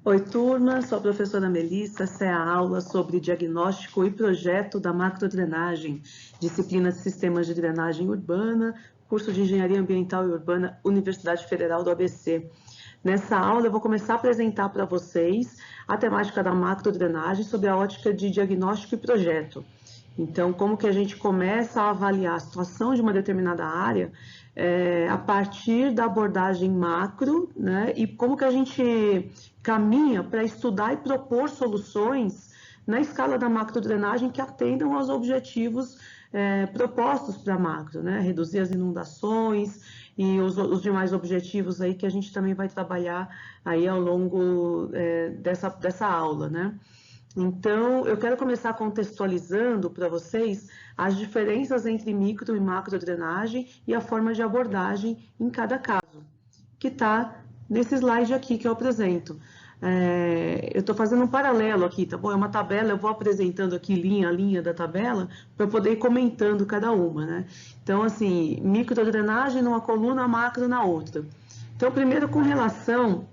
Oi, turma, sou a professora Melissa. Essa é a aula sobre diagnóstico e projeto da macrodrenagem, disciplina de sistemas de drenagem urbana, curso de engenharia ambiental e urbana, Universidade Federal do ABC. Nessa aula eu vou começar a apresentar para vocês a temática da macrodrenagem sob a ótica de diagnóstico e projeto. Então, como que a gente começa a avaliar a situação de uma determinada área a partir da abordagem macro, né? E como que a gente caminha para estudar e propor soluções na escala da macrodrenagem que atendam aos objetivos propostos para a macro, né? Reduzir as inundações e os demais objetivos aí que a gente também vai trabalhar aí ao longo dessa aula, né? Então, eu quero começar contextualizando para vocês as diferenças entre micro e macrodrenagem e a forma de abordagem em cada caso, que está nesse slide aqui que eu apresento. Eu estou fazendo um paralelo aqui, tá bom? É uma tabela, eu vou apresentando aqui linha a linha da tabela para poder ir comentando cada uma, né? Então, assim, microdrenagem numa coluna, macro na outra. Então, primeiro com relação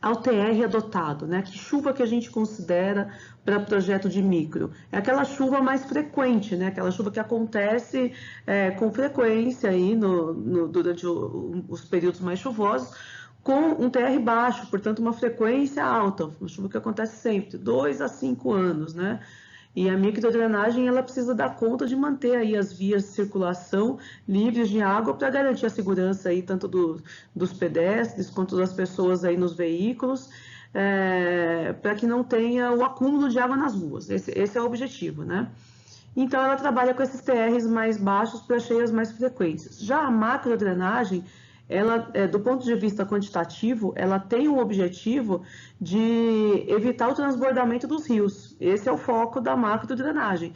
ao TR adotado, né? Que chuva que a gente considera para projeto de micro? É aquela chuva mais frequente, né? Aquela chuva que acontece com frequência aí durante os períodos mais chuvosos, com um TR baixo, portanto uma frequência alta, uma chuva que acontece sempre, 2 a 5 anos, né? E a microdrenagem ela precisa dar conta de manter aí as vias de circulação livres de água para garantir a segurança aí tanto dos pedestres quanto das pessoas aí nos veículos, para que não tenha o acúmulo de água nas ruas. Esse é o objetivo, né? Então ela trabalha com esses TRs mais baixos para cheias mais frequentes. Já a macrodrenagem, ela, do ponto de vista quantitativo, ela tem o objetivo de evitar o transbordamento dos rios. Esse é o foco da macrodrenagem,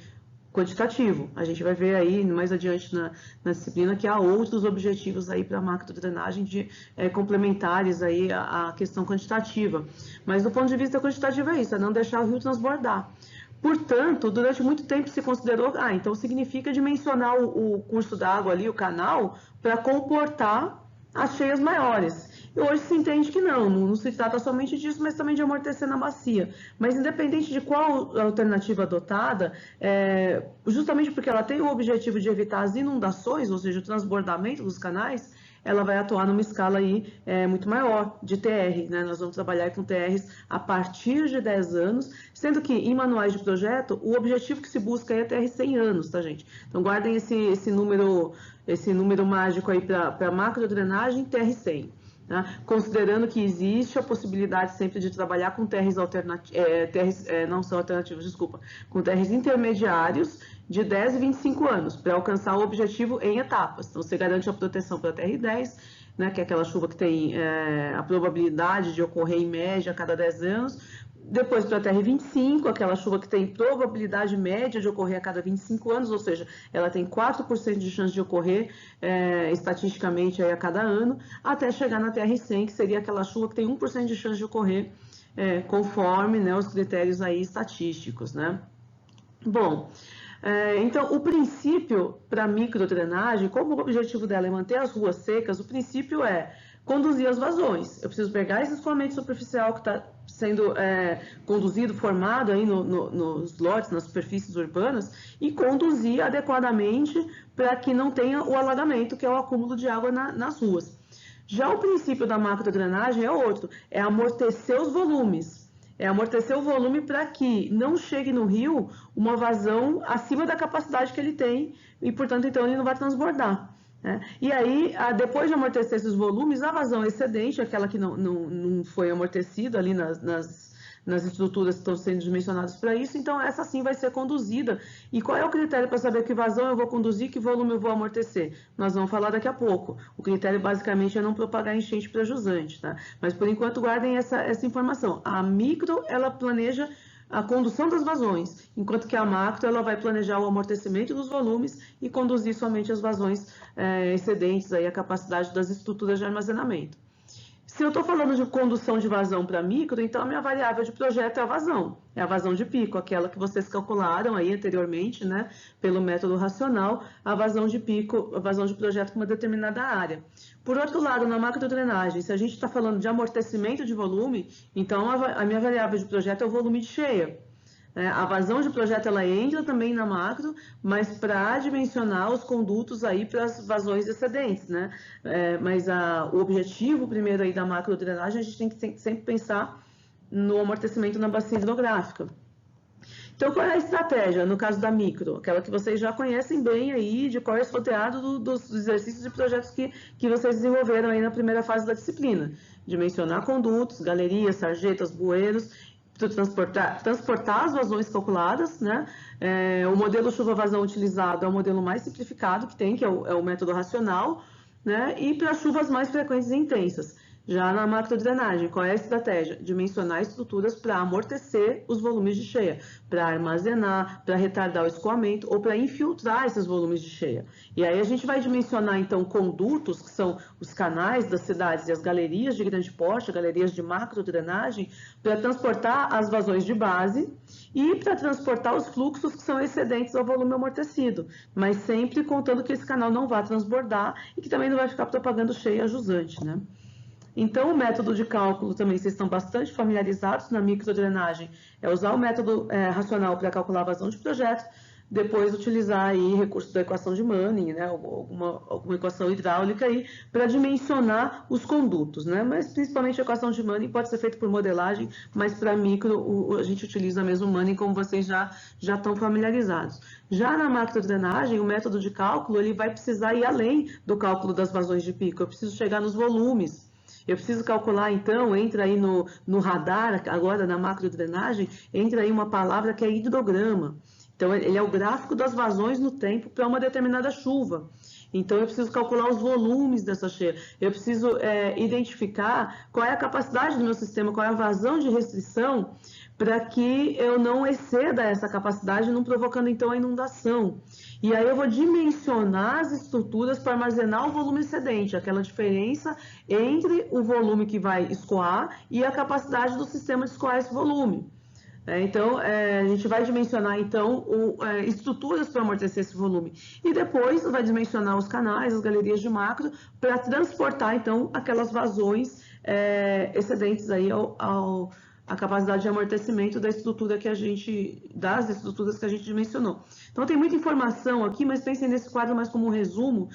quantitativo. A gente vai ver aí mais adiante na disciplina que há outros objetivos aí para a macrodrenagem complementares aí à questão quantitativa. Mas do ponto de vista quantitativo é isso, é não deixar o rio transbordar. Portanto, durante muito tempo se considerou, então significa dimensionar o curso da água ali, o canal, para comportar as cheias maiores. E hoje se entende que não se trata somente disso, mas também de amortecer na bacia. Mas independente de qual alternativa adotada, justamente porque ela tem o objetivo de evitar as inundações, ou seja, o transbordamento dos canais, ela vai atuar numa escala aí muito maior de TR, né? Nós vamos trabalhar com TRs a partir de 10 anos, sendo que em manuais de projeto, o objetivo que se busca é TR 100 anos, tá, gente? Então guardem esse número mágico aí para macrodrenagem, TR 100. Tá? Considerando que existe a possibilidade sempre de trabalhar com TRs com TRs intermediários de 10 e 25 anos, para alcançar o objetivo em etapas. Então, você garante a proteção para a TR 10, né, que é aquela chuva que tem a probabilidade de ocorrer em média a cada 10 anos, depois para a TR 25, aquela chuva que tem probabilidade média de ocorrer a cada 25 anos, ou seja, ela tem 4% de chance de ocorrer estatisticamente aí a cada ano, até chegar na TR 100, que seria aquela chuva que tem 1% de chance de ocorrer conforme, né, os critérios aí estatísticos, né? Bom, então o princípio para a microdrenagem, como o objetivo dela é manter as ruas secas, o princípio é conduzir as vazões. Eu preciso pegar esse escoamento superficial que está sendo conduzido, formado aí nos lotes, nas superfícies urbanas, e conduzir adequadamente para que não tenha o alagamento, que é o acúmulo de água nas ruas. Já o princípio da macrodrenagem é outro, é amortecer os volumes. É amortecer o volume para que não chegue no rio uma vazão acima da capacidade que ele tem e, portanto, então ele não vai transbordar. Né? E aí, depois de amortecer esses volumes, a vazão excedente, aquela que não foi amortecida ali nas estruturas que estão sendo dimensionadas para isso, então essa sim vai ser conduzida. E qual é o critério para saber que vazão eu vou conduzir, que volume eu vou amortecer? Nós vamos falar daqui a pouco. O critério basicamente é não propagar enchente para jusante, tá? Mas por enquanto guardem essa informação. A micro, ela planeja a condução das vazões, enquanto que a macro ela vai planejar o amortecimento dos volumes e conduzir somente as vazões excedentes aí a capacidade das estruturas de armazenamento. Se eu estou falando de condução de vazão para micro, então a minha variável de projeto é a vazão de pico, aquela que vocês calcularam aí anteriormente, né, pelo método racional, a vazão de pico, a vazão de projeto para uma determinada área. Por outro lado, na macrodrenagem, se a gente está falando de amortecimento de volume, então a minha variável de projeto é o volume de cheia. A vazão de projeto ela entra também na macro, mas para dimensionar os condutos aí para as vazões excedentes, né? Mas o objetivo primeiro aí da macrodrenagem, a gente tem que sempre pensar no amortecimento na bacia hidrográfica. Então, qual é a estratégia no caso da micro? Aquela que vocês já conhecem bem aí, de qual é o esfoteado dos exercícios e projetos que vocês desenvolveram aí na primeira fase da disciplina. Dimensionar condutos, galerias, sarjetas, bueiros, transportar as vazões calculadas, né? O modelo chuva-vazão utilizado é o modelo mais simplificado que tem, que é o método racional, né? E para chuvas mais frequentes e intensas. Já na macrodrenagem, qual é a estratégia? Dimensionar estruturas para amortecer os volumes de cheia, para armazenar, para retardar o escoamento ou para infiltrar esses volumes de cheia. E aí a gente vai dimensionar, então, condutos, que são os canais das cidades e as galerias de grande porte, galerias de macrodrenagem, para transportar as vazões de base e para transportar os fluxos que são excedentes ao volume amortecido, mas sempre contando que esse canal não vai transbordar e que também não vai ficar propagando cheia jusante, né? Então, o método de cálculo também, vocês estão bastante familiarizados na microdrenagem, é usar o método racional para calcular a vazão de projeto, depois utilizar aí recursos da equação de Manning, né, alguma equação hidráulica aí, para dimensionar os condutos, né, mas principalmente a equação de Manning pode ser feita por modelagem, mas para micro a gente utiliza mesmo o Manning, como vocês já estão familiarizados. Já na macrodrenagem, o método de cálculo ele vai precisar ir além do cálculo das vazões de pico, eu preciso chegar nos volumes. Eu preciso calcular, então, entra aí no radar, agora na macrodrenagem, entra aí uma palavra que é hidrograma. Então, ele é o gráfico das vazões no tempo para uma determinada chuva. Então, eu preciso calcular os volumes dessa cheia. Eu preciso identificar qual é a capacidade do meu sistema, qual é a vazão de restrição, para que eu não exceda essa capacidade, não provocando, então, a inundação. E aí eu vou dimensionar as estruturas para armazenar o volume excedente, aquela diferença entre o volume que vai escoar e a capacidade do sistema de escoar esse volume. Então, a gente vai dimensionar, então, estruturas para amortecer esse volume. E depois vai dimensionar os canais, as galerias de macro, para transportar, então, aquelas vazões excedentes aí a capacidade de amortecimento das estruturas que a gente dimensionou. Então, tem muita informação aqui, mas pensem nesse quadro mais como um resumo,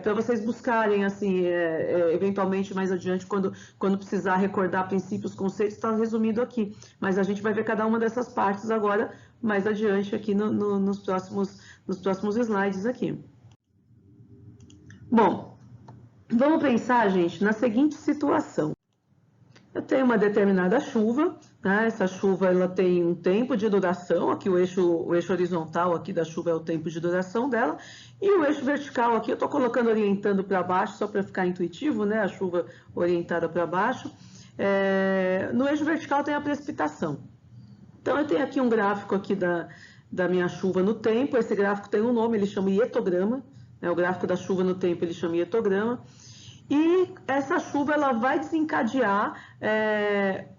para vocês buscarem, assim, eventualmente mais adiante, quando precisar recordar princípios, conceitos, está resumido aqui. Mas a gente vai ver cada uma dessas partes agora, mais adiante, aqui nos próximos slides aqui. Bom, vamos pensar, gente, na seguinte situação. Eu tenho uma determinada chuva, né? Essa chuva ela tem um tempo de duração, aqui o eixo horizontal aqui da chuva é o tempo de duração dela, e o eixo vertical aqui eu estou colocando orientando para baixo, só para ficar intuitivo, né? A chuva orientada para baixo. No eixo vertical tem a precipitação. Então eu tenho aqui um gráfico aqui da minha chuva no tempo, esse gráfico tem um nome, ele chama hietograma, né? O gráfico da chuva no tempo ele chama hietograma. E essa chuva ela vai desencadear,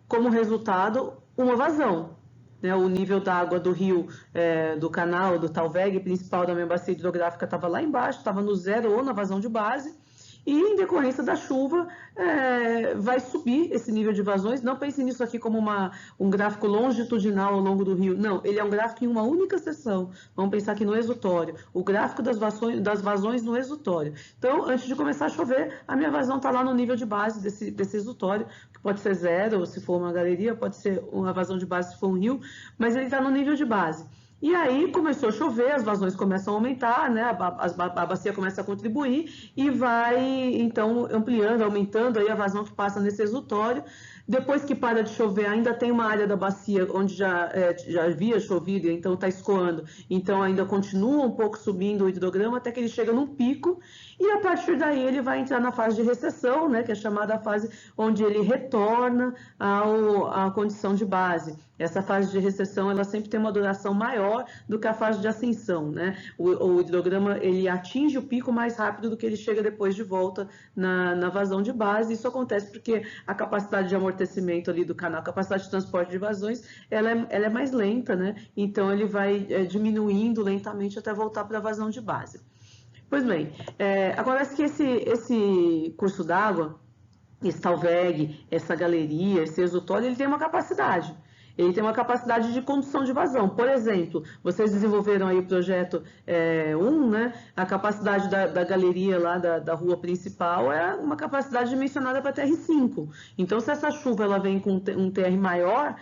como resultado, uma vazão. Né? O nível da água do rio, do canal, do Talveg principal da minha bacia hidrográfica estava lá embaixo, estava no zero ou na vazão de base. E, em decorrência da chuva, vai subir esse nível de vazões. Não pense nisso aqui como um gráfico longitudinal ao longo do rio. Não, ele é um gráfico em uma única seção. Vamos pensar aqui no exutório. O gráfico das vazões no exutório. Então, antes de começar a chover, a minha vazão está lá no nível de base desse exutório, que pode ser zero, se for uma galeria, pode ser uma vazão de base se for um rio, mas ele está no nível de base. E aí começou a chover, as vazões começam a aumentar, né? A bacia começa a contribuir e vai, então, ampliando, aumentando aí a vazão que passa nesse exutório. Depois que para de chover, ainda tem uma área da bacia onde já havia chovido, então está escoando. Então, ainda continua um pouco subindo o hidrograma até que ele chega num pico. E, a partir daí, ele vai entrar na fase de recessão, né, que é chamada a fase onde ele retorna à condição de base. essa fase de recessão ela sempre tem uma duração maior do que a fase de ascensão, né? O hidrograma ele atinge o pico mais rápido do que ele chega depois de volta na vazão de base. Isso acontece porque a capacidade de amortecimento ali do canal, a capacidade de transporte de vazões, ela é mais lenta, né? Então ele vai diminuindo lentamente até voltar para a vazão de base. Pois bem, acontece que esse curso d'água, esse Talveg, essa galeria, esse exutório, ele tem uma capacidade. Ele tem uma capacidade de condução de vazão. Por exemplo, vocês desenvolveram aí o projeto 1, né? A capacidade da galeria lá da rua principal é uma capacidade dimensionada para TR5. Então, se essa chuva ela vem com um TR maior,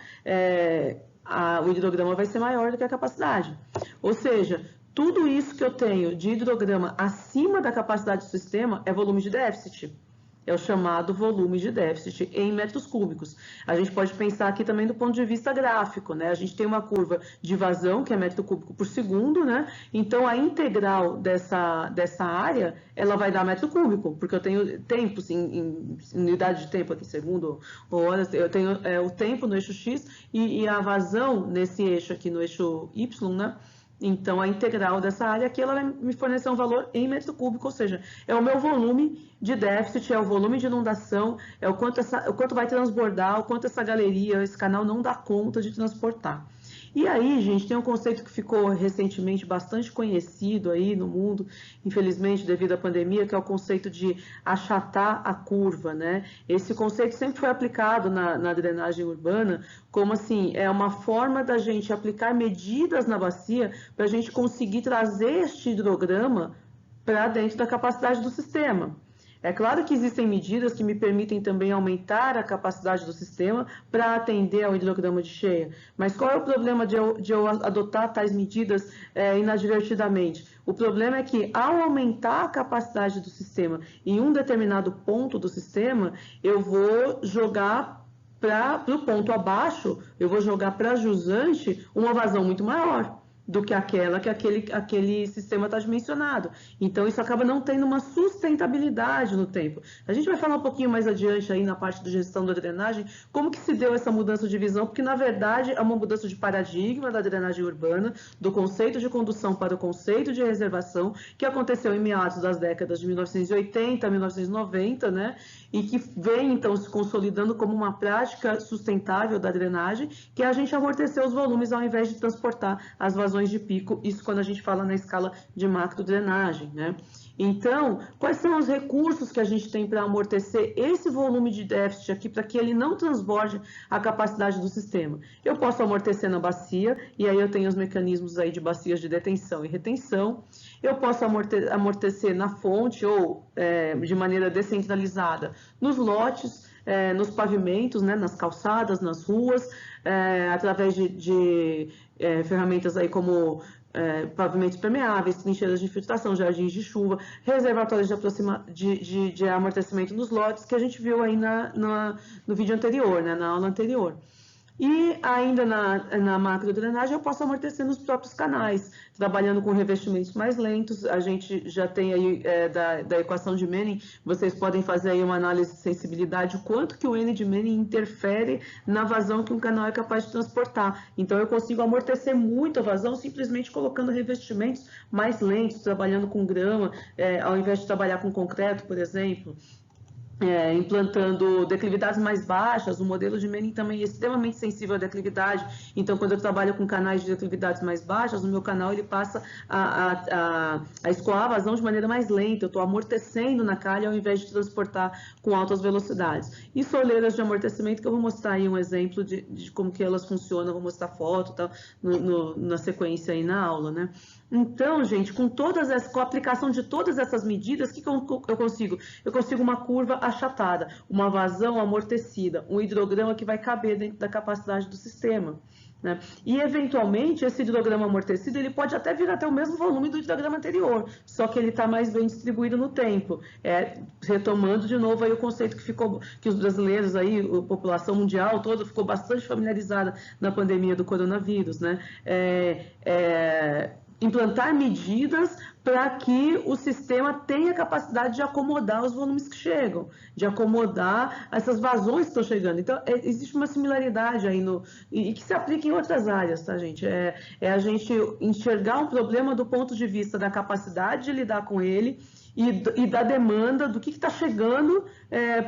o hidrograma vai ser maior do que a capacidade. Ou seja, tudo isso que eu tenho de hidrograma acima da capacidade do sistema é volume de déficit. É o chamado volume de déficit em metros cúbicos. A gente pode pensar aqui também do ponto de vista gráfico, né? A gente tem uma curva de vazão, que é metro cúbico por segundo, né? Então, a integral dessa área, ela vai dar metro cúbico, porque eu tenho tempos em unidade de tempo aqui, segundo ou horas, eu tenho o tempo no eixo X e a vazão nesse eixo aqui, no eixo Y, né? Então, a integral dessa área aqui, ela vai me fornecer um valor em metro cúbico, ou seja, é o meu volume de déficit, é o volume de inundação, é o quanto vai transbordar, o quanto essa galeria, esse canal não dá conta de transportar. E aí, gente, tem um conceito que ficou recentemente bastante conhecido aí no mundo, infelizmente, devido à pandemia, que é o conceito de achatar a curva, né? Esse conceito sempre foi aplicado na drenagem urbana, como assim, é uma forma da gente aplicar medidas na bacia para a gente conseguir trazer este hidrograma para dentro da capacidade do sistema. É claro que existem medidas que me permitem também aumentar a capacidade do sistema para atender ao hidrograma de cheia. Mas qual é o problema de eu adotar tais medidas inadvertidamente? O problema é que, ao aumentar a capacidade do sistema em um determinado ponto do sistema, eu vou jogar para o ponto abaixo, eu vou jogar para a jusante uma vazão muito maior do que aquela que aquele sistema está dimensionado. Então, isso acaba não tendo uma sustentabilidade no tempo. A gente vai falar um pouquinho mais adiante aí na parte de gestão da drenagem, como que se deu essa mudança de visão, porque, na verdade, é uma mudança de paradigma da drenagem urbana, do conceito de condução para o conceito de reservação, que aconteceu em meados das décadas de 1980 a 1990, né? E que vem, então, se consolidando como uma prática sustentável da drenagem, que é a gente amortecer os volumes ao invés de transportar as vazões de pico, isso quando a gente fala na escala de macrodrenagem, né? Então, quais são os recursos que a gente tem para amortecer esse volume de déficit aqui, para que ele não transborde a capacidade do sistema? Eu posso amortecer na bacia, e aí eu tenho os mecanismos aí de bacias de detenção e retenção. Eu posso amortecer na fonte ou de maneira descentralizada nos lotes, nos pavimentos, né, nas calçadas, nas ruas, através de ferramentas aí como pavimentos permeáveis, trincheiras de infiltração, jardins de chuva, reservatórios de amortecimento nos lotes, que a gente viu aí no vídeo anterior, né, na aula anterior. E ainda na macrodrenagem eu posso amortecer nos próprios canais, trabalhando com revestimentos mais lentos. A gente já tem aí da equação de Manning, vocês podem fazer aí uma análise de sensibilidade, o quanto que o N de Manning interfere na vazão que um canal é capaz de transportar. Então eu consigo amortecer muito a vazão simplesmente colocando revestimentos mais lentos, trabalhando com grama, ao invés de trabalhar com concreto, por exemplo. Implantando declividades mais baixas. O modelo de Manning também é extremamente sensível à declividade, então quando eu trabalho com canais de declividades mais baixas, o meu canal ele passa a escoar a vazão de maneira mais lenta, eu estou amortecendo na calha ao invés de transportar com altas velocidades. E soleiras de amortecimento, que eu vou mostrar aí um exemplo de como que elas funcionam, vou mostrar foto, tá, na sequência aí na aula, né? Então, gente, com a aplicação de todas essas medidas, o que eu consigo? Eu consigo uma curva achatada, uma vazão amortecida, um hidrograma que vai caber dentro da capacidade do sistema, né? E, eventualmente, esse hidrograma amortecido ele pode até vir até o mesmo volume do hidrograma anterior, só que ele está mais bem distribuído no tempo. Retomando de novo aí o conceito que os brasileiros, aí, a população mundial toda ficou bastante familiarizada na pandemia do coronavírus, né? Implantar medidas para que o sistema tenha capacidade de acomodar os volumes que chegam, de acomodar essas vazões que estão chegando. Então, existe uma similaridade aí e que se aplica em outras áreas, tá, gente? É a gente enxergar um problema do ponto de vista da capacidade de lidar com ele e da demanda, do que está chegando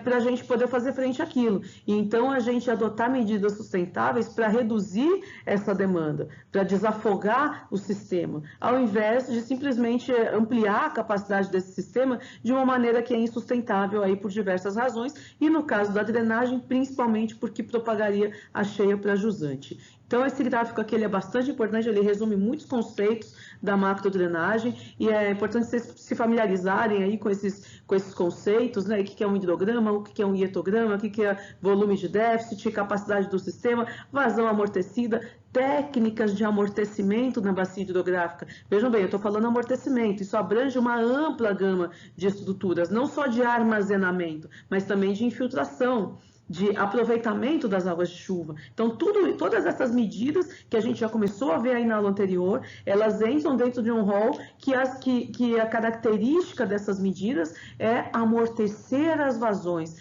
para a gente poder fazer frente àquilo. E então, a gente adotar medidas sustentáveis para reduzir essa demanda, para desafogar o sistema, ao invés de simplesmente ampliar a capacidade desse sistema de uma maneira que é insustentável aí por diversas razões, e no caso da drenagem, principalmente porque propagaria a cheia para jusante. Então, esse gráfico aqui ele é bastante importante, ele resume muitos conceitos da macrodrenagem, e é importante vocês se familiarizarem aí com esses conceitos, né? O que é um hidrograma, o que é um ietograma, o que é volume de déficit, capacidade do sistema, vazão amortecida, técnicas de amortecimento na bacia hidrográfica. Vejam bem, eu estou falando amortecimento, isso abrange uma ampla gama de estruturas, não só de armazenamento, mas também de infiltração, de aproveitamento das águas de chuva. Então, todas essas medidas que a gente já começou a ver aí na aula anterior, elas entram dentro de um rol que a característica dessas medidas é amortecer as vazões.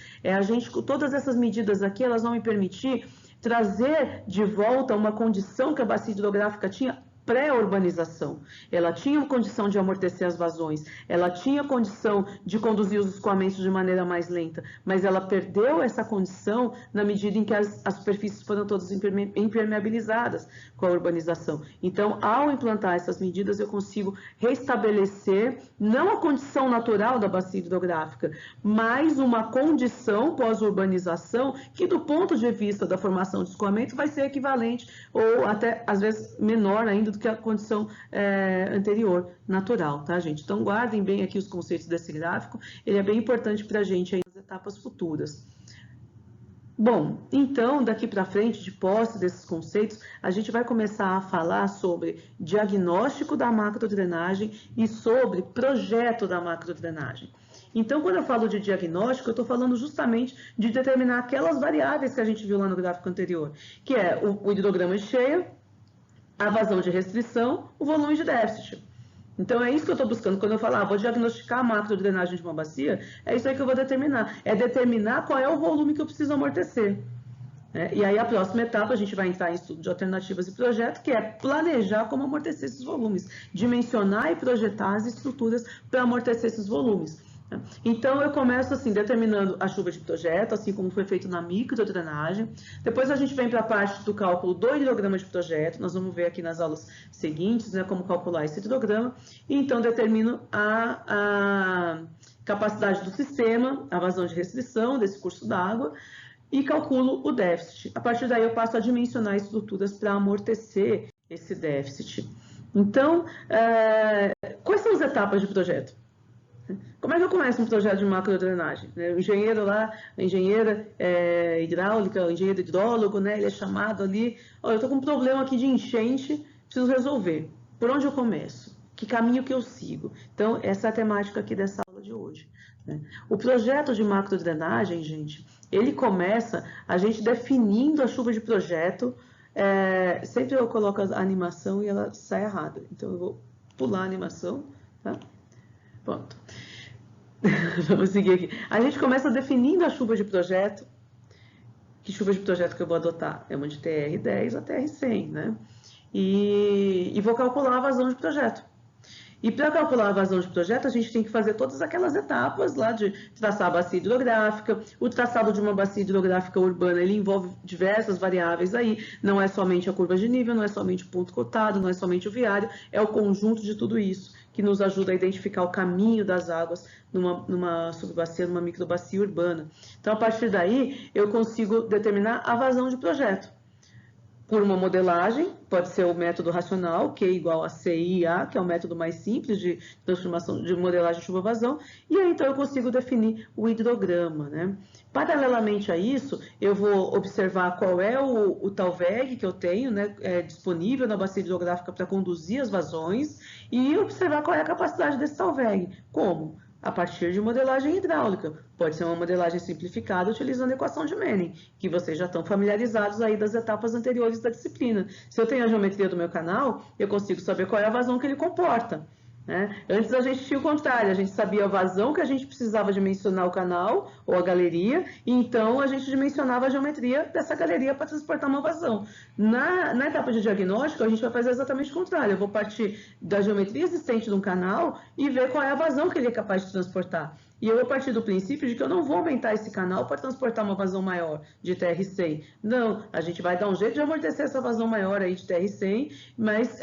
Todas essas medidas aqui, elas vão me permitir trazer de volta uma condição que a bacia hidrográfica tinha pré-urbanização. Ela tinha condição de amortecer as vazões, ela tinha condição de conduzir os escoamentos de maneira mais lenta, mas ela perdeu essa condição na medida em que as superfícies foram todas impermeabilizadas com a urbanização. Então, ao implantar essas medidas, eu consigo restabelecer não a condição natural da bacia hidrográfica, mas uma condição pós-urbanização que, do ponto de vista da formação de escoamento, vai ser equivalente ou até, às vezes, menor ainda do que a condição anterior, natural, tá, gente? Então, guardem bem aqui os conceitos desse gráfico, ele é bem importante para a gente aí nas etapas futuras. Bom, então, daqui para frente, de posse desses conceitos, a gente vai começar a falar sobre diagnóstico da macrodrenagem e sobre projeto da macrodrenagem. Então, quando eu falo de diagnóstico, eu estou falando justamente de determinar aquelas variáveis que a gente viu lá no gráfico anterior, que é o hidrograma de cheia, a vazão de restrição, o volume de déficit. Então, é isso que eu estou buscando. Quando eu falar, vou diagnosticar a macrodrenagem de uma bacia, é isso aí que eu vou determinar. É determinar qual é o volume que eu preciso amortecer. E aí, a próxima etapa, a gente vai entrar em estudo de alternativas e projeto, que é planejar como amortecer esses volumes, dimensionar e projetar as estruturas para amortecer esses volumes. Então, eu começo assim, determinando a chuva de projeto, assim como foi feito na microdrenagem. Depois a gente vem para a parte do cálculo do hidrograma de projeto. Nós vamos ver aqui nas aulas seguintes, né, como calcular esse hidrograma. E então, determino a capacidade do sistema, a vazão de restrição desse curso d'água e calculo o déficit. A partir daí, eu passo a dimensionar estruturas para amortecer esse déficit. Então, quais são as etapas de projeto? Como é que eu começo um projeto de macrodrenagem? O engenheiro lá, a engenheira hidráulica, o engenheiro hidrólogo, né, ele é chamado ali, eu estou com um problema aqui de enchente, preciso resolver. Por onde eu começo? Que caminho que eu sigo? Então, essa é a temática aqui dessa aula de hoje. O projeto de macrodrenagem, gente, ele começa a gente definindo a chuva de projeto. Sempre eu coloco a animação e ela sai errada. Então, eu vou pular a animação, tá? Pronto. Vamos seguir aqui. A gente começa definindo a chuva de projeto. Que chuva de projeto que eu vou adotar? É uma de TR10 a TR100, né? E vou calcular a vazão de projeto. E para calcular a vazão de projeto, a gente tem que fazer todas aquelas etapas lá de traçar a bacia hidrográfica. O traçado de uma bacia hidrográfica urbana, ele envolve diversas variáveis aí. Não é somente a curva de nível, não é somente o ponto cotado, não é somente o viário, é o conjunto de tudo isso que nos ajuda a identificar o caminho das águas numa subbacia, numa microbacia urbana. Então, a partir daí, eu consigo determinar a vazão de projeto. Por uma modelagem, pode ser o método racional, Q igual a CIA, que é o método mais simples de transformação de modelagem chuva-vazão, e aí então eu consigo definir o hidrograma, né? Paralelamente a isso, eu vou observar qual é o TALVEG que eu tenho, né, disponível na bacia hidrográfica para conduzir as vazões, e observar qual é a capacidade desse TALVEG. Como? A partir de modelagem hidráulica. Pode ser uma modelagem simplificada utilizando a equação de Manning, que vocês já estão familiarizados aí das etapas anteriores da disciplina. Se eu tenho a geometria do meu canal, eu consigo saber qual é a vazão que ele comporta. Antes a gente tinha o contrário, a gente sabia a vazão que a gente precisava dimensionar o canal ou a galeria, e então a gente dimensionava a geometria dessa galeria para transportar uma vazão. Na etapa de diagnóstico, a gente vai fazer exatamente o contrário, eu vou partir da geometria existente de um canal e ver qual é a vazão que ele é capaz de transportar. E eu vou partir do princípio de que eu não vou aumentar esse canal para transportar uma vazão maior de TR100. Não, a gente vai dar um jeito de amortecer essa vazão maior aí de TR100, mas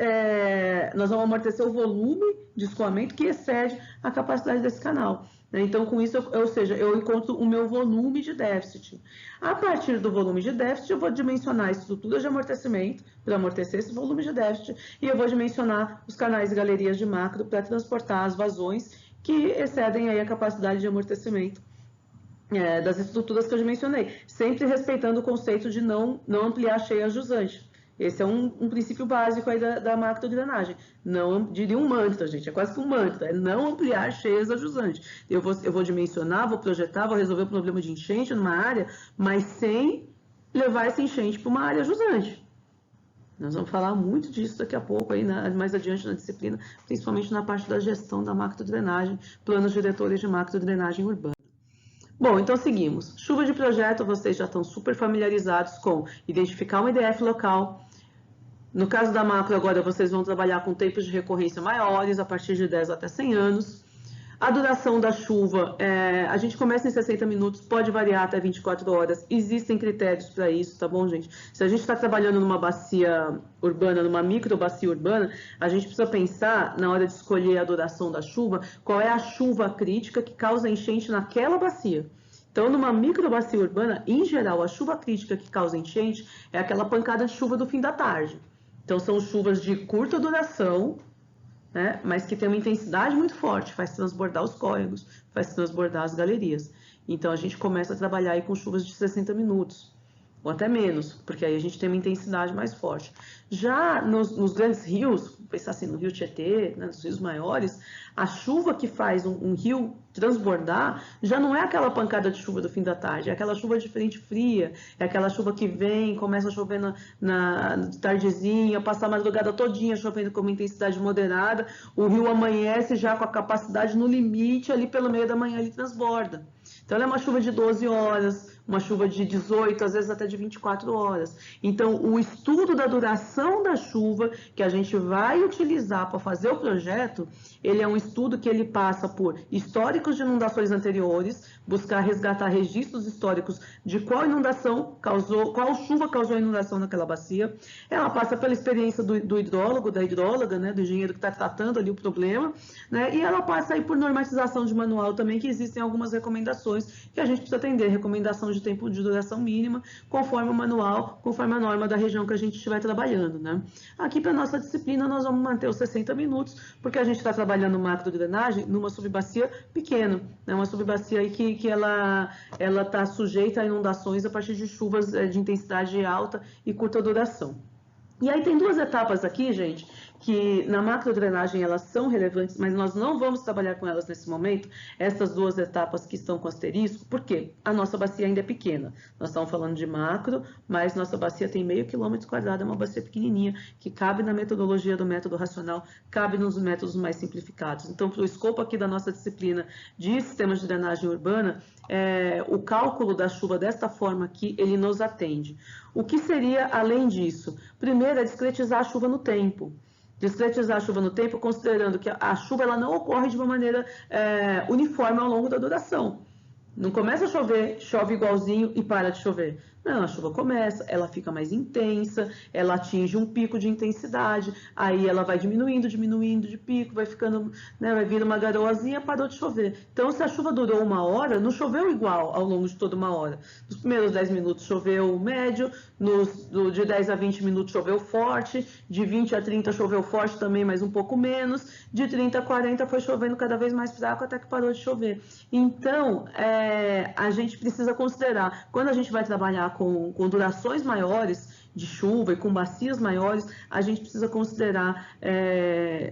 nós vamos amortecer o volume de escoamento que excede a capacidade desse canal. Então, com isso, ou seja, eu encontro o meu volume de déficit. A partir do volume de déficit, eu vou dimensionar a estrutura de amortecimento para amortecer esse volume de déficit e eu vou dimensionar os canais e galerias de macro para transportar as vazões que excedem aí a capacidade de amortecimento das estruturas que eu mencionei, sempre respeitando o conceito de não ampliar a cheia jusante. Esse é um princípio básico aí da macrodrenagem. Não diria um mantra, gente, é quase que um mantra, é não ampliar cheias a jusante. Eu vou dimensionar, vou projetar, vou resolver o problema de enchente numa área, mas sem levar essa enchente para uma área jusante. Nós vamos falar muito disso daqui a pouco, aí, mais adiante na disciplina, principalmente na parte da gestão da macrodrenagem, planos diretores de macrodrenagem urbana. Bom, então seguimos. Chuva de projeto, vocês já estão super familiarizados com identificar um IDF local. No caso da macro, agora vocês vão trabalhar com tempos de recorrência maiores, a partir de 10 até 100 anos. A duração da chuva, a gente começa em 60 minutos, pode variar até 24 horas. Existem critérios para isso, tá bom, gente? Se a gente está trabalhando numa bacia urbana, numa micro bacia urbana, a gente precisa pensar, na hora de escolher a duração da chuva, qual é a chuva crítica que causa enchente naquela bacia. Então, numa micro bacia urbana, em geral, a chuva crítica que causa enchente é aquela pancada de chuva do fim da tarde. Então, são chuvas de curta duração, mas que tem uma intensidade muito forte, faz transbordar os córregos, faz transbordar as galerias. Então, a gente começa a trabalhar aí com chuvas de 60 minutos, ou até menos, porque aí a gente tem uma intensidade mais forte. Já nos grandes rios, pensar assim, no rio Tietê, nos rios maiores, a chuva que faz um rio transbordar já não é aquela pancada de chuva do fim da tarde, é aquela chuva de frente fria, é aquela chuva que vem, começa a chover na tardezinha, passa a madrugada todinha chovendo com uma intensidade moderada, o rio amanhece já com a capacidade no limite, ali pelo meio da manhã ele transborda. Então, ela é uma chuva de 12 horas, uma chuva de 18, às vezes até de 24 horas. Então, o estudo da duração da chuva que a gente vai utilizar para fazer o projeto, ele é um estudo que ele passa por históricos de inundações anteriores, buscar resgatar registros históricos de qual inundação causou, qual chuva causou a inundação naquela bacia. Ela passa pela experiência do hidrólogo, da hidróloga, do engenheiro que está tratando ali o problema, e ela passa aí por normatização de manual também, que existem algumas recomendações que a gente precisa atender, recomendação de tempo de duração mínima, conforme o manual, conforme a norma da região que a gente estiver trabalhando, Aqui para nossa disciplina nós vamos manter os 60 minutos, porque a gente está trabalhando macrodrenagem numa subbacia pequena, uma subbacia aí que ela está sujeita a inundações a partir de chuvas de intensidade alta e curta duração. E aí tem duas etapas aqui, gente, que na macrodrenagem elas são relevantes, mas nós não vamos trabalhar com elas nesse momento, essas duas etapas que estão com asterisco, porque a nossa bacia ainda é pequena. Nós estamos falando de macro, mas nossa bacia tem meio quilômetro quadrado, é uma bacia pequenininha, que cabe na metodologia do método racional, cabe nos métodos mais simplificados. Então, para o escopo aqui da nossa disciplina de sistemas de drenagem urbana, o cálculo da chuva desta forma aqui, ele nos atende. O que seria além disso? Primeiro é discretizar a chuva no tempo. Discretizar a chuva no tempo, considerando que a chuva ela não ocorre de uma maneira uniforme ao longo da duração. Não começa a chover, chove igualzinho e para de chover. Não, a chuva começa, ela fica mais intensa, ela atinge um pico de intensidade, aí ela vai diminuindo de pico, vai ficando, vai vindo uma garoazinha, parou de chover. Então, se a chuva durou 1 hora, não choveu igual ao longo de toda 1 hora. Nos primeiros 10 minutos choveu médio, de 10 a 20 minutos choveu forte, de 20 a 30 choveu forte também, mas um pouco menos, de 30 a 40 foi chovendo cada vez mais fraco até que parou de chover. Então, a gente precisa considerar, quando a gente vai trabalhar com durações maiores de chuva e com bacias maiores, a gente precisa considerar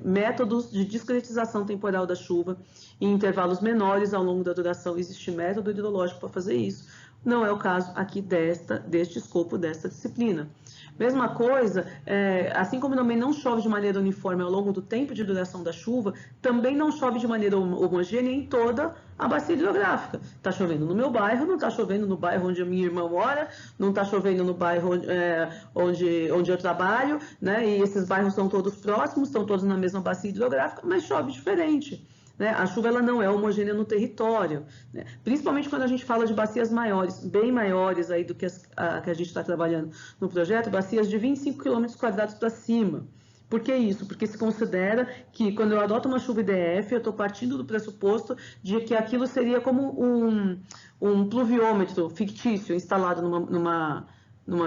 métodos de discretização temporal da chuva em intervalos menores ao longo da duração. Existe método hidrológico para fazer isso. Não é o caso aqui deste escopo, desta disciplina. Mesma coisa, assim como também não chove de maneira uniforme ao longo do tempo de duração da chuva, também não chove de maneira homogênea em toda a bacia hidrográfica. Está chovendo no meu bairro, não está chovendo no bairro onde a minha irmã mora, não está chovendo no bairro onde eu trabalho, né? E esses bairros são todos próximos, estão todos na mesma bacia hidrográfica, mas chove diferente. Né? A chuva ela não é homogênea no território, né? Principalmente quando a gente fala de bacias maiores, bem maiores aí do que que a gente está trabalhando no projeto, bacias de 25 km² para cima. Por que isso? Porque se considera que quando eu adoto uma chuva IDF, eu estou partindo do pressuposto de que aquilo seria como um pluviômetro fictício instalado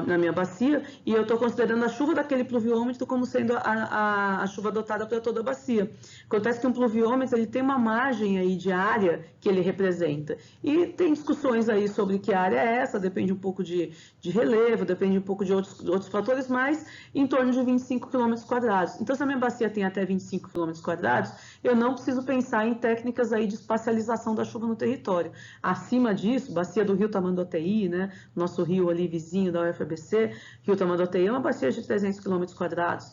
na minha bacia, e eu estou considerando a chuva daquele pluviômetro como sendo a chuva adotada para toda a bacia. Acontece que um pluviômetro ele tem uma margem aí de área que ele representa, e tem discussões aí sobre que área é essa, depende um pouco de relevo, depende um pouco de outros fatores, mas em torno de 25 km². Então, se a minha bacia tem até 25 km², eu não preciso pensar em técnicas aí de espacialização da chuva no território. Acima disso, bacia do Rio Tamanduateí, né, nosso rio ali vizinho da UFABC, Rio Tamanduateí é uma bacia de 300 km²,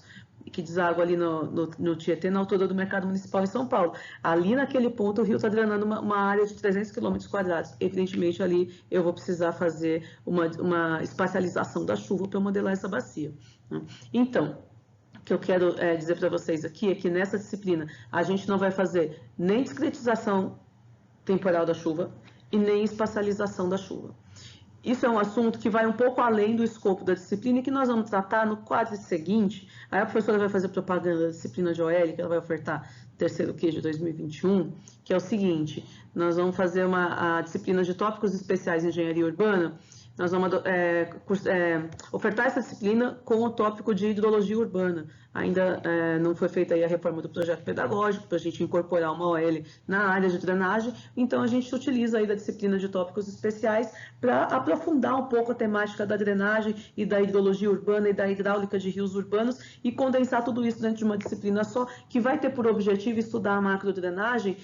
que deságua ali no Tietê, na altura do Mercado Municipal em São Paulo. Ali naquele ponto o rio está drenando uma área de 300 km². Evidentemente ali eu vou precisar fazer uma espacialização da chuva para modelar essa bacia. Né? Então, o que eu quero dizer para vocês aqui é que nessa disciplina a gente não vai fazer nem discretização temporal da chuva e nem espacialização da chuva. Isso é um assunto que vai um pouco além do escopo da disciplina e que nós vamos tratar no quadro seguinte. Aí a professora vai fazer propaganda da disciplina de OL, que ela vai ofertar terceiro Q de 2021, que é o seguinte: nós vamos fazer a disciplina de tópicos especiais em engenharia urbana. Nós vamos ofertar essa disciplina com o tópico de hidrologia urbana. Ainda não foi feita aí a reforma do projeto pedagógico para a gente incorporar uma OL na área de drenagem, então a gente utiliza aí da disciplina de tópicos especiais para aprofundar um pouco a temática da drenagem e da hidrologia urbana e da hidráulica de rios urbanos e condensar tudo isso dentro de uma disciplina só, que vai ter por objetivo estudar a macrodrenagem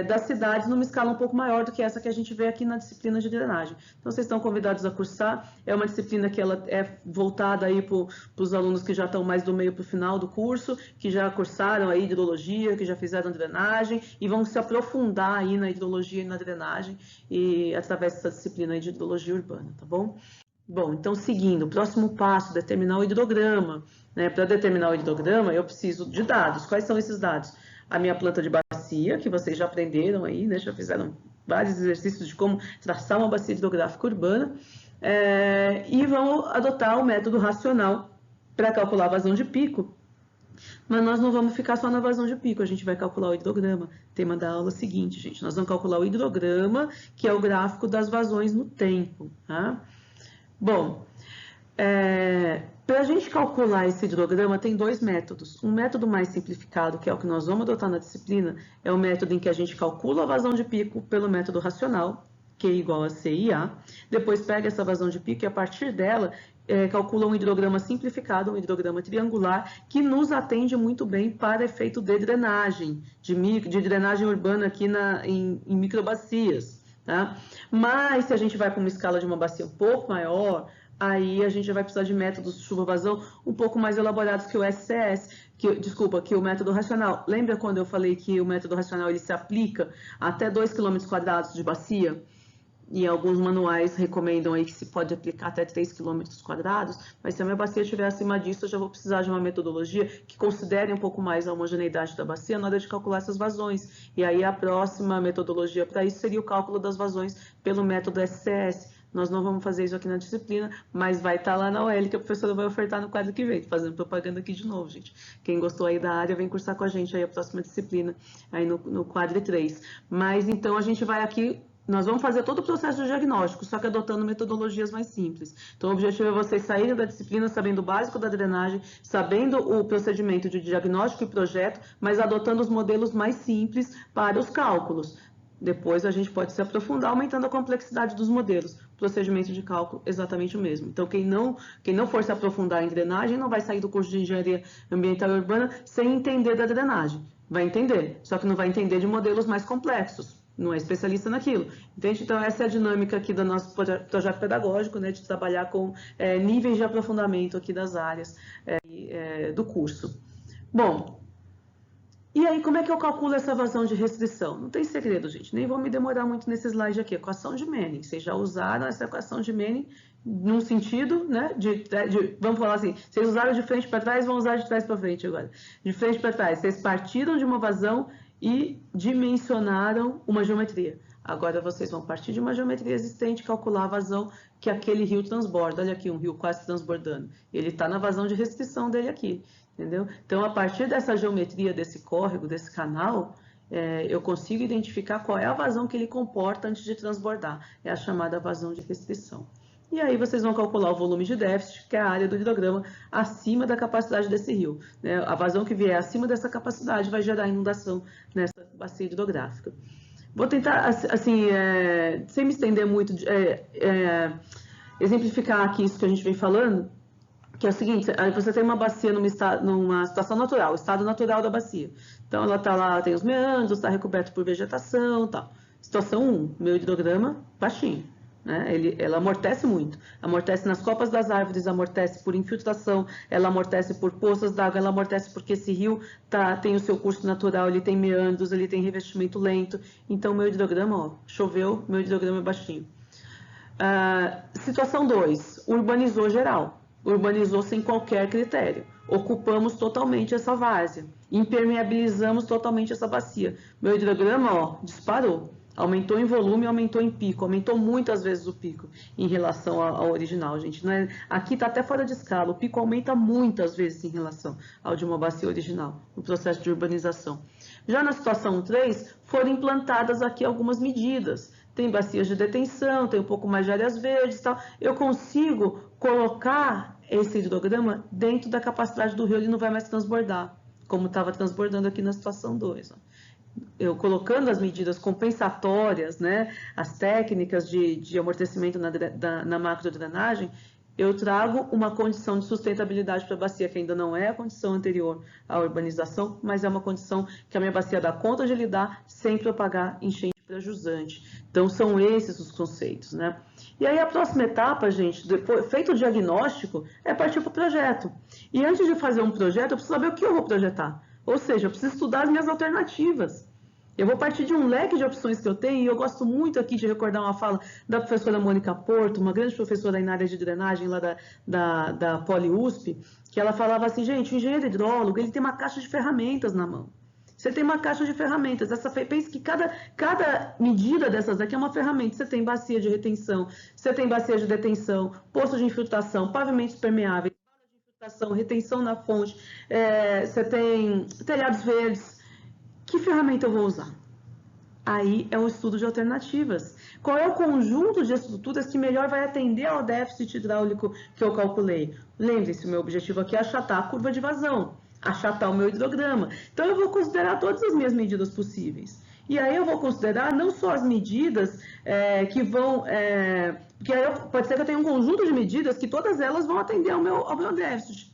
das cidades numa escala um pouco maior do que essa que a gente vê aqui na disciplina de drenagem. Então vocês estão convidados a cursar, é uma disciplina que ela é voltada aí para os alunos que já estão mais do meio para o final do curso, que já cursaram aí hidrologia, que já fizeram drenagem e vão se aprofundar aí na hidrologia e na drenagem e através dessa disciplina aí de hidrologia urbana, tá bom? Bom, então seguindo, o próximo passo, determinar o hidrograma, né? Para determinar o hidrograma, eu preciso de dados. Quais são esses dados? A minha planta de bacia, que vocês já aprenderam aí, né? Já fizeram vários exercícios de como traçar uma bacia hidrográfica urbana, e vamos adotar o método racional para calcular a vazão de pico. Mas nós não vamos ficar só na vazão de pico, a gente vai calcular o hidrograma. Tema da aula seguinte, gente. Nós vamos calcular o hidrograma, que é o gráfico das vazões no tempo. Tá? Bom, para a gente calcular esse hidrograma, tem dois métodos. Um método mais simplificado, que é o que nós vamos adotar na disciplina, é o método em que a gente calcula a vazão de pico pelo método racional, Q igual a CIA. Depois pega essa vazão de pico e, a partir dela, calcula um hidrograma simplificado, um hidrograma triangular, que nos atende muito bem para efeito de drenagem, de drenagem urbana aqui em microbacias. Tá? Mas, se a gente vai para uma escala de uma bacia um pouco maior, aí a gente vai precisar de métodos de chuva-vazão um pouco mais elaborados que o SCS, que o método racional. Lembra quando eu falei que o método racional ele se aplica até 2 km² de bacia? E alguns manuais recomendam aí que se pode aplicar até 3 km², mas se a minha bacia estiver acima disso, eu já vou precisar de uma metodologia que considere um pouco mais a homogeneidade da bacia na hora de calcular essas vazões. E aí a próxima metodologia para isso seria o cálculo das vazões pelo método SCS. Nós não vamos fazer isso aqui na disciplina, mas vai estar lá na OL que a professora vai ofertar no quadro que vem. Tô fazendo propaganda aqui de novo, gente. Quem gostou aí da área, vem cursar com a gente aí a próxima disciplina, aí no quadro 3. Mas então a gente vai aqui... Nós vamos fazer todo o processo de diagnóstico, só que adotando metodologias mais simples. Então, o objetivo é vocês saírem da disciplina sabendo o básico da drenagem, sabendo o procedimento de diagnóstico e projeto, mas adotando os modelos mais simples para os cálculos. Depois, a gente pode se aprofundar, aumentando a complexidade dos modelos. O procedimento de cálculo, exatamente o mesmo. Então, quem não for se aprofundar em drenagem, não vai sair do curso de Engenharia Ambiental e Urbana sem entender da drenagem. Vai entender, só que não vai entender de modelos mais complexos. não é especialista naquilo. Entende? Então, essa é a dinâmica aqui do nosso projeto pedagógico, né, de trabalhar com níveis de aprofundamento aqui das áreas do curso. Bom, e aí como é que eu calculo essa vazão de restrição? Não tem segredo, gente, nem vou me demorar muito nesse slide aqui. Equação de Manning, vocês já usaram essa equação de Manning num sentido, né, vamos falar assim, vocês usaram de frente para trás, vão usar de trás para frente agora. De frente para trás, vocês partiram de uma vazão e dimensionaram uma geometria. Agora vocês vão partir de uma geometria existente e calcular a vazão que aquele rio transborda. Olha aqui, um rio quase transbordando. Ele está na vazão de restrição dele aqui, entendeu? Então, a partir dessa geometria, desse córrego, desse canal, eu consigo identificar qual é a vazão que ele comporta antes de transbordar. É a chamada vazão de restrição. E aí vocês vão calcular o volume de déficit, que é a área do hidrograma, acima da capacidade desse rio, né? A vazão que vier acima dessa capacidade vai gerar inundação nessa bacia hidrográfica. Vou tentar, assim, sem me estender muito, exemplificar aqui isso que a gente vem falando, que é o seguinte: você tem uma bacia numa situação natural, o estado natural da bacia. Então, ela está lá, tem os meandros, está recoberto por vegetação, tal. Situação 1, meu hidrograma baixinho, né? Ela amortece muito. Amortece nas copas das árvores, amortece por infiltração, ela amortece por poças d'água, ela amortece porque esse rio tem o seu curso natural, ele tem meandros, ele tem revestimento lento. Então, meu hidrograma, ó, choveu, meu hidrograma é baixinho. Situação 2, urbanizou geral. Urbanizou sem qualquer critério. Ocupamos totalmente essa várzea. Impermeabilizamos totalmente essa bacia. Meu hidrograma, ó, disparou. Aumentou em volume, aumentou em pico. Aumentou muitas vezes o pico em relação ao original, gente. Não é, aqui está até fora de escala. O pico aumenta muitas vezes em relação ao de uma bacia original, no processo de urbanização. Já na situação 3, foram implantadas aqui algumas medidas. Tem bacias de detenção, tem um pouco mais de áreas verdes e tal. Eu consigo colocar esse hidrograma dentro da capacidade do rio, ele não vai mais transbordar, como estava transbordando aqui na situação 2. Ó. Eu colocando as medidas compensatórias, né, as técnicas de amortecimento na macrodrenagem, eu trago uma condição de sustentabilidade para a bacia, que ainda não é a condição anterior à urbanização, mas é uma condição que a minha bacia dá conta de lidar sem propagar enchente para jusante. Então, são esses os conceitos, né? E aí, a próxima etapa, gente, depois, feito o diagnóstico, é partir para o projeto. E antes de fazer um projeto, eu preciso saber o que eu vou projetar. Ou seja, eu preciso estudar as minhas alternativas. Eu vou partir de um leque de opções que eu tenho, e eu gosto muito aqui de recordar uma fala da professora Mônica Porto, uma grande professora aí na área de drenagem lá da Poli-USP, que ela falava assim: gente, o engenheiro hidrólogo, ele tem uma caixa de ferramentas na mão. Você tem uma caixa de ferramentas. Pense que cada medida dessas aqui é uma ferramenta. Você tem bacia de retenção, você tem bacia de detenção, poço de infiltração, pavimentos permeáveis, de infiltração, retenção na fonte, você tem telhados verdes. Que ferramenta eu vou usar? Aí é um estudo de alternativas. Qual é o conjunto de estruturas que melhor vai atender ao déficit hidráulico que eu calculei? Lembre-se, o meu objetivo aqui é achatar a curva de vazão, achatar o meu hidrograma. Então, eu vou considerar todas as minhas medidas possíveis. E aí eu vou considerar não só as medidas que vão... porque aí pode ser que eu tenha um conjunto de medidas que todas elas vão atender ao meu déficit.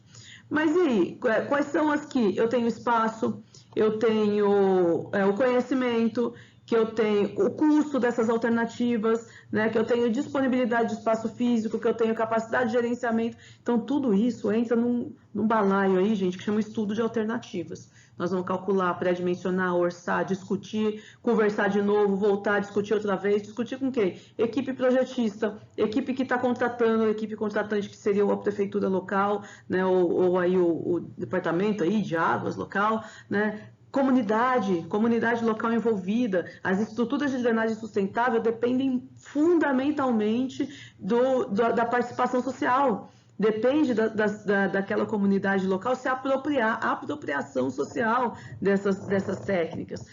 Mas e aí? Quais são as que eu tenho espaço, eu tenho o conhecimento, que eu tenho o custo dessas alternativas, né, que eu tenho disponibilidade de espaço físico, que eu tenho capacidade de gerenciamento. Então, tudo isso entra num balaio aí, gente, que chama estudo de alternativas. Nós vamos calcular, pré-dimensionar, orçar, discutir, conversar de novo, voltar, discutir outra vez. Discutir com quem? Equipe projetista, equipe que está contratando, equipe contratante que seria a prefeitura local, né, ou aí o departamento aí de águas local, né? Comunidade local envolvida. As estruturas de drenagem sustentável dependem fundamentalmente da participação social. Depende daquela comunidade local se apropriar, a apropriação social dessas técnicas,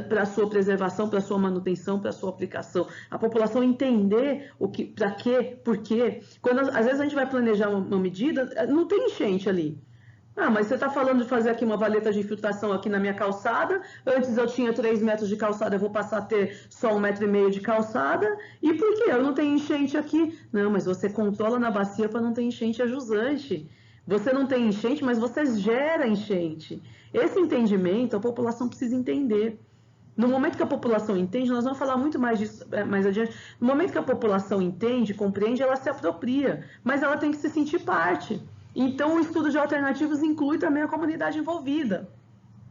para a sua preservação, para a sua manutenção, para a sua aplicação. A população entender para quê, por quê. Quando às vezes a gente vai planejar uma medida, não tem enchente ali. Ah, mas você está falando de fazer aqui uma valeta de infiltração aqui na minha calçada. Antes eu tinha 3 metros de calçada, eu vou passar a ter só 1,5 metro de calçada. E por quê? Eu não tenho enchente aqui. Não, mas você controla na bacia para não ter enchente, é jusante. Você não tem enchente, mas você gera enchente. Esse entendimento a população precisa entender. No momento que a população entende, nós vamos falar muito mais disso mais adiante, no momento que a população entende, compreende, ela se apropria, mas ela tem que se sentir parte. Então, o estudo de alternativas inclui também a comunidade envolvida,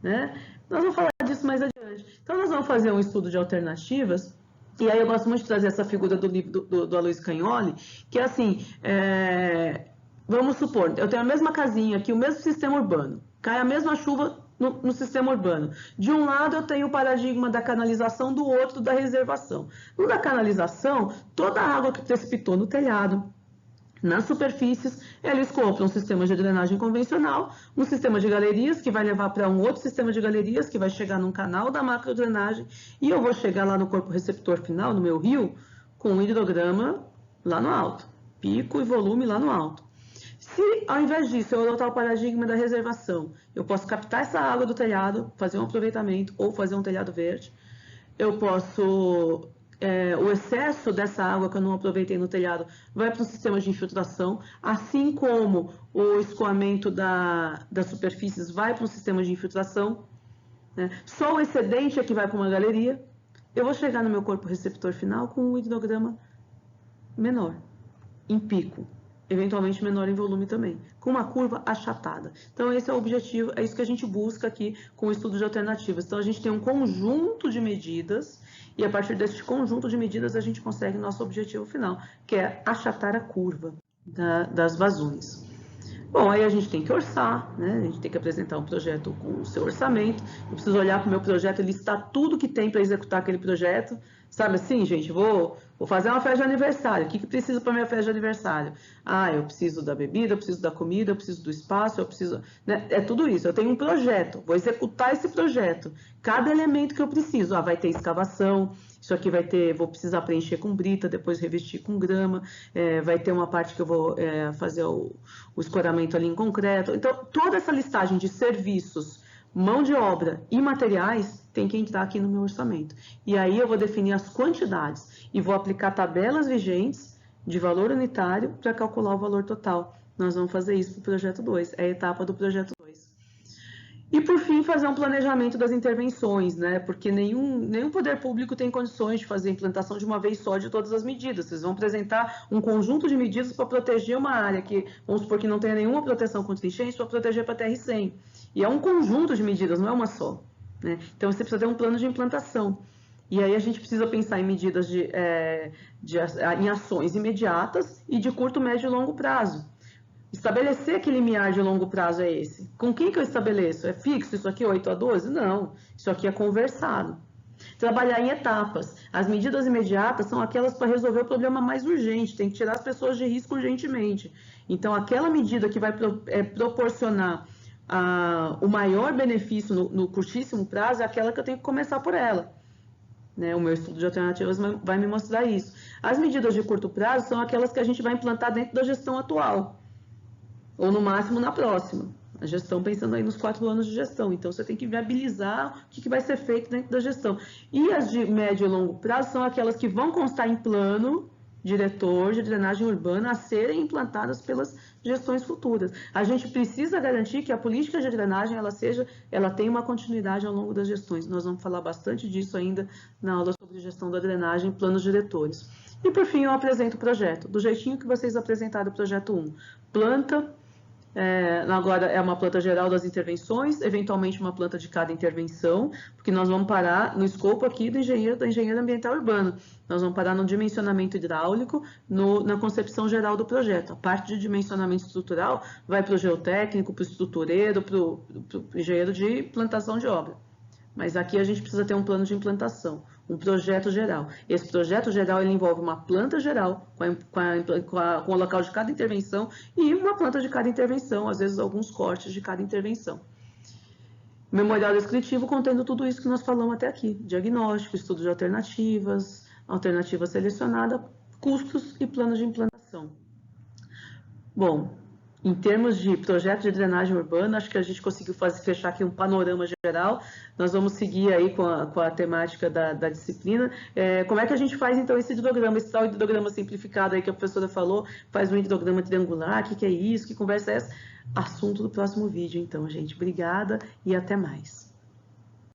né? Nós vamos falar disso mais adiante. Então, nós vamos fazer um estudo de alternativas, e aí eu gosto muito de trazer essa figura do livro do Aloysio Cagnoli, que é assim, vamos supor, eu tenho a mesma casinha aqui, o mesmo sistema urbano, cai a mesma chuva no sistema urbano. De um lado eu tenho o paradigma da canalização, do outro da reservação. No da canalização, toda a água que precipitou no telhado, nas superfícies, ela escoa para um sistema de drenagem convencional, um sistema de galerias que vai levar para um outro sistema de galerias que vai chegar num canal da macrodrenagem, e eu vou chegar lá no corpo receptor final, no meu rio, com um hidrograma lá no alto, pico e volume lá no alto. Se, ao invés disso, eu adotar o paradigma da reservação, eu posso captar essa água do telhado, fazer um aproveitamento ou fazer um telhado verde. Eu posso... o excesso dessa água que eu não aproveitei no telhado vai para um sistema de infiltração, assim como o escoamento das superfícies vai para um sistema de infiltração. Né? Só o excedente é que vai para uma galeria. Eu vou chegar no meu corpo receptor final com um hidrograma menor, em pico. Eventualmente menor em volume também, com uma curva achatada. Então, esse é o objetivo, é isso que a gente busca aqui com o estudo de alternativas. Então, a gente tem um conjunto de medidas, e a partir desse conjunto de medidas, a gente consegue nosso objetivo final, que é achatar a curva das vazões. Bom, aí a gente tem que orçar, né? A gente tem que apresentar um projeto com o seu orçamento. Eu preciso olhar para o meu projeto e listar tudo que tem para executar aquele projeto. Sabe assim, gente, vou fazer uma festa de aniversário. O que precisa para minha festa de aniversário? Ah, eu preciso da bebida, eu preciso da comida, eu preciso do espaço, eu preciso... Né? É tudo isso. Eu tenho um projeto, vou executar esse projeto. Cada elemento que eu preciso. Ah, vai ter escavação, isso aqui vai ter... Vou precisar preencher com brita, depois revestir com grama. Vai ter uma parte que eu vou fazer o escoramento ali em concreto. Então, toda essa listagem de serviços, mão de obra e materiais tem que entrar aqui no meu orçamento. E aí eu vou definir as quantidades e vou aplicar tabelas vigentes de valor unitário para calcular o valor total. Nós vamos fazer isso para o projeto 2, é a etapa do projeto 2. E, por fim, fazer um planejamento das intervenções, né? Porque nenhum poder público tem condições de fazer a implantação de uma vez só de todas as medidas. Vocês vão apresentar um conjunto de medidas para proteger uma área que, vamos supor que não tenha nenhuma proteção contra enchentes, para proteger para TR100. E é um conjunto de medidas, não é uma só. Né? Então, você precisa ter um plano de implantação. E aí a gente precisa pensar em medidas em ações imediatas e de curto, médio e longo prazo. Estabelecer que limiar de longo prazo é esse. Com quem que eu estabeleço? É fixo isso aqui, 8 a 12? Não, isso aqui é conversado. Trabalhar em etapas. As medidas imediatas são aquelas para resolver o problema mais urgente, tem que tirar as pessoas de risco urgentemente. Então, aquela medida que vai proporcionar o maior benefício no curtíssimo prazo é aquela que eu tenho que começar por ela. Né? O meu estudo de alternativas vai me mostrar isso. As medidas de curto prazo são aquelas que a gente vai implantar dentro da gestão atual, ou no máximo na próxima. A gestão pensando aí nos 4 anos de gestão. Então, você tem que viabilizar o que vai ser feito dentro da gestão. E as de médio e longo prazo são aquelas que vão constar em plano diretor de drenagem urbana a serem implantadas pelas gestões futuras. A gente precisa garantir que a política de drenagem ela tenha uma continuidade ao longo das gestões. Nós vamos falar bastante disso ainda na aula sobre gestão da drenagem, planos diretores. E, por fim, eu apresento o projeto, do jeitinho que vocês apresentaram o projeto 1. Planta, agora é uma planta geral das intervenções, eventualmente uma planta de cada intervenção, porque nós vamos parar no escopo aqui da engenheiro ambiental urbano. Nós vamos parar no dimensionamento hidráulico, na concepção geral do projeto. A parte de dimensionamento estrutural vai para o geotécnico, para o estrutureiro, para o engenheiro de plantação de obra. Mas aqui a gente precisa ter um plano de implantação, um projeto geral. Esse projeto geral ele envolve uma planta geral, com o local de cada intervenção, e uma planta de cada intervenção, às vezes alguns cortes de cada intervenção. Memorial descritivo contendo tudo isso que nós falamos até aqui: diagnóstico, estudo de alternativas, alternativa selecionada, custos e planos de implantação. Bom, em termos de projeto de drenagem urbana, acho que a gente conseguiu fechar aqui um panorama geral. Nós vamos seguir aí com a temática da disciplina. Como é que a gente faz, então, esse hidrograma, esse tal hidrograma simplificado aí que a professora falou, faz um hidrograma triangular, o que é isso, que conversa é essa? Assunto do próximo vídeo, então, gente. Obrigada e até mais.